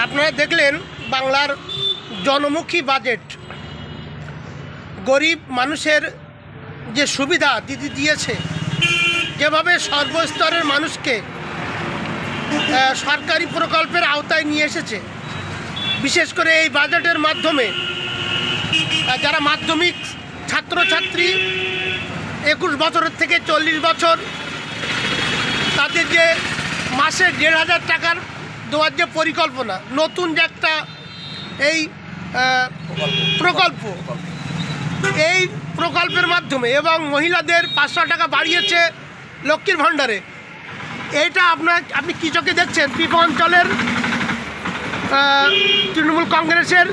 আপনারা দেখলেন বাংলার জনমুখী বাজেট, গরিব মানুষের যে সুবিধা দিদি দিয়েছে, যেভাবে সর্বস্তরের মানুষকে সরকারি প্রকল্পের আওতায় নিয়ে এসেছে। বিশেষ করে এই বাজেটের মাধ্যমে যারা মাধ্যমিক ছাত্রছাত্রী 21 বছরের থেকে 40 বছর, তাদের যে মাসে 1,500 টাকার দেওয়ার যে পরিকল্পনা, নতুন যে একটা এই প্রকল্প, এই প্রকল্পের মাধ্যমে এবং মহিলাদের 500 টাকা বাড়িয়েছে লক্ষ্মীর ভাণ্ডারে। এইটা আপনি কী চোখে দেখছেন? পিপা অঞ্চলের তৃণমূল কংগ্রেসের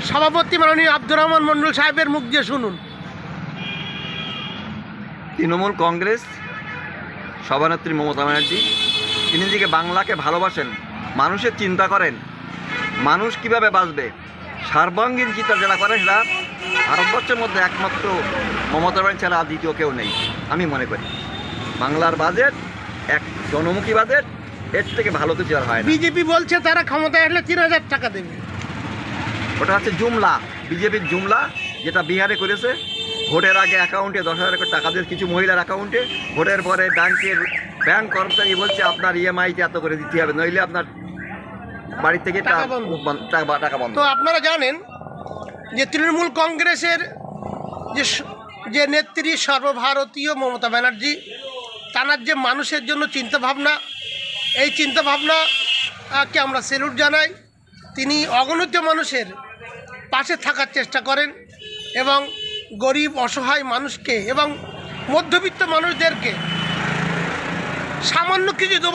সভাপতি মাননীয় আব্দুর রহমান মণ্ডল সাহেবের মুখ দিয়ে শুনুন। তৃণমূল কংগ্রেস সভানেত্রী মমতা ব্যানার্জি, তিনি দিকে বাংলাকে ভালোবাসেন, মানুষের চিন্তা করেন, মানুষ কিভাবে বাঁচবে, সার্বাঙ্গীন চিন্তা যারা করেন সেটা ভারতবর্ষের মধ্যে একমাত্র মমতা ব্যানার্জি ছাড়া দ্বিতীয় কেউ নেই। আমি মনে করি বাংলার বাজেট এক জনমুখী বাজেট, এর থেকে ভালো কিছু আর হয় না। বিজেপি বলছে তারা ক্ষমতায় আসলে 3,000 টাকা দেবে। ওটা হচ্ছে জুমলা, বিজেপির জুমলা, যেটা বিহারে করেছে। ভোটের আগে অ্যাকাউন্টে 10,000 করে টাকা দিয়ে কিছু মহিলার অ্যাকাউন্টে, ভোটের পরে ব্যাংক কর্মচারী বলছে আপনার ইএমআইতে এত করে দিতে হবে, নইলে আপনার বাড়ি থেকে টাকা বন্ধ। তো আপনারা জানেন যে তৃণমূল কংগ্রেসের যে নেত্রী সর্বভারতীয় মমতা ব্যানার্জি, তাঁর যে মানুষের জন্য চিন্তাভাবনা, এই চিন্তাভাবনাকে আমরা স্যালুট জানাই। তিনি অগণিত মানুষের পাশে থাকার চেষ্টা করেন এবং গরিব অসহায় মানুষকে এবং মধ্যবিত্ত মানুষদেরকে সামান্য কিছু